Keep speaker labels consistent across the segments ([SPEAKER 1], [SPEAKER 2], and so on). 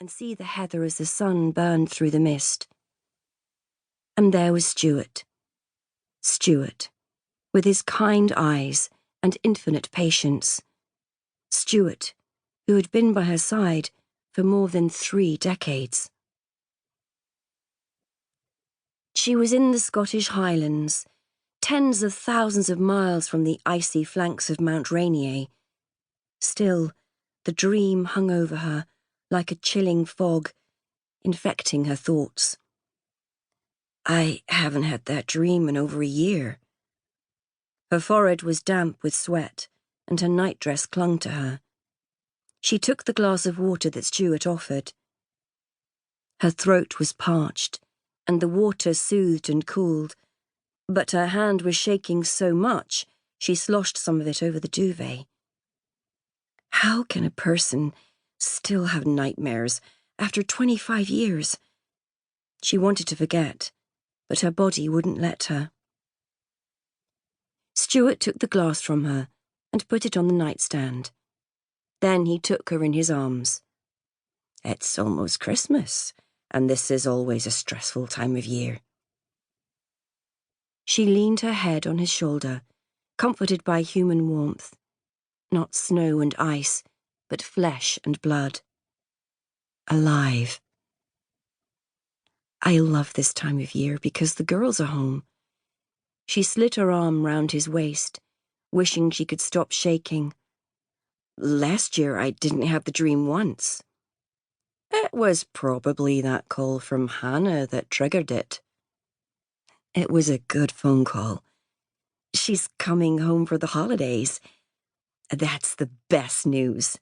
[SPEAKER 1] and see the heather as the sun burned through the mist. And there was Stuart, with his kind eyes and infinite patience. Stuart, who had been by her side for more than 3 decades. She was in the Scottish Highlands, tens of thousands of miles from the icy flanks of Mount Rainier. Still, the dream hung over her like a chilling fog, infecting her thoughts. I haven't had that dream in over a year. Her forehead was damp with sweat, and her nightdress clung to her. She took the glass of water that Stuart offered. Her throat was parched, and the water soothed and cooled, but her hand was shaking so much she sloshed some of it over the duvet. How can a person still have nightmares after 25 years? She wanted to forget, but her body wouldn't let her. Stuart took the glass from her and put it on the nightstand. Then he took her in his arms. It's almost Christmas, and this is always a stressful time of year. She leaned her head on his shoulder, comforted by human warmth. Not snow and ice, but flesh and blood. Alive. I love this time of year because the girls are home. She slid her arm round his waist, wishing she could stop shaking. Last year I didn't have the dream once. It was probably that call from Hannah that triggered it. It was a good phone call. She's coming home for the holidays. That's the best news.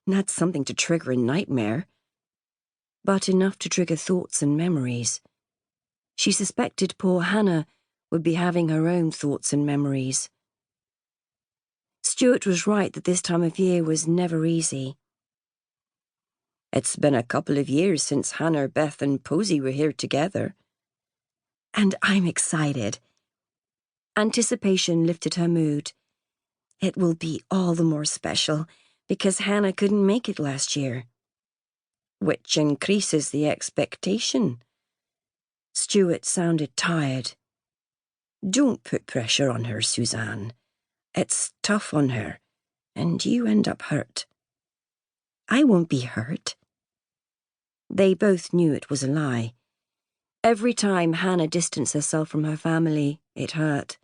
[SPEAKER 1] Not something to trigger a nightmare, but enough to trigger thoughts and memories. She suspected poor Hannah would be having her own thoughts and memories. Stuart was right that this time of year was never easy. It's been a couple of years since Hannah, Beth, and Posy were here together. And I'm excited. Anticipation lifted her mood. It will be all the more special because Hannah couldn't make it last year. Which increases the expectation. Stuart sounded tired. Don't put pressure on her, Suzanne. It's tough on her, and you end up hurt. I won't be hurt. They both knew it was a lie. Every time Hannah distanced herself from her family, it hurt.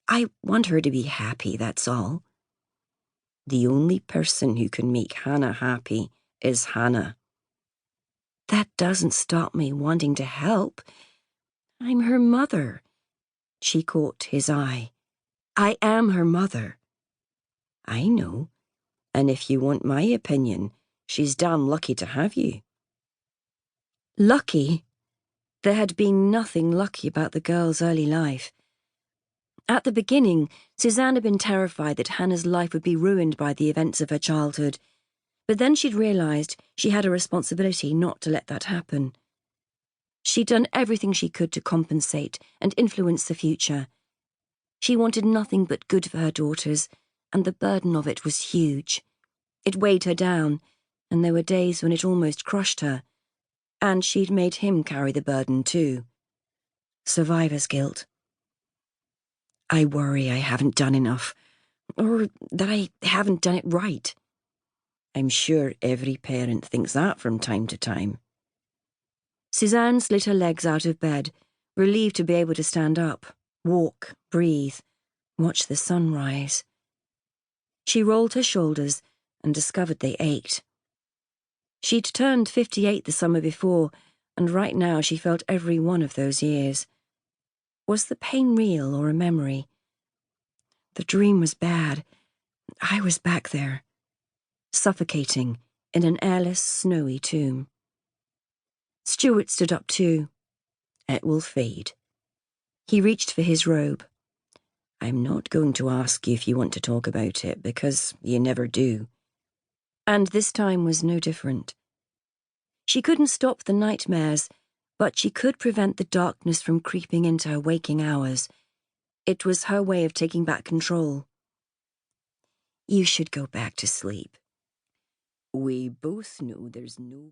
[SPEAKER 1] I want her to be happy, that's all. The only person who can make Hannah happy is Hannah. That doesn't stop me wanting to help. I'm her mother. She caught his eye. I am her mother. I know, and if you want my opinion, she's damn lucky to have you. Lucky? There had been nothing lucky about the girl's early life. At the beginning, Suzanne had been terrified that Hannah's life would be ruined by the events of her childhood, but then she'd realised she had a responsibility not to let that happen. She'd done everything she could to compensate and influence the future. She wanted nothing but good for her daughters, and the burden of it was huge. It weighed her down, and there were days when it almost crushed her. And she'd made him carry the burden too. Survivor's guilt. I worry I haven't done enough, or that I haven't done it right. I'm sure every parent thinks that from time to time. Suzanne slid her legs out of bed, relieved to be able to stand up, walk, breathe, watch the sun rise. She rolled her shoulders and discovered they ached. She'd turned 58 the summer before, and right now she felt every one of those years. Was the pain real or a memory? The dream was bad. I was back there, suffocating in an airless, snowy tomb. Stuart stood up too. It will fade. He reached for his robe. I'm not going to ask you if you want to talk about it, because you never do. And this time was no different. She couldn't stop the nightmares, but she could prevent the darkness from creeping into her waking hours. It was her way of taking back control. You should go back to sleep. We both know there's no...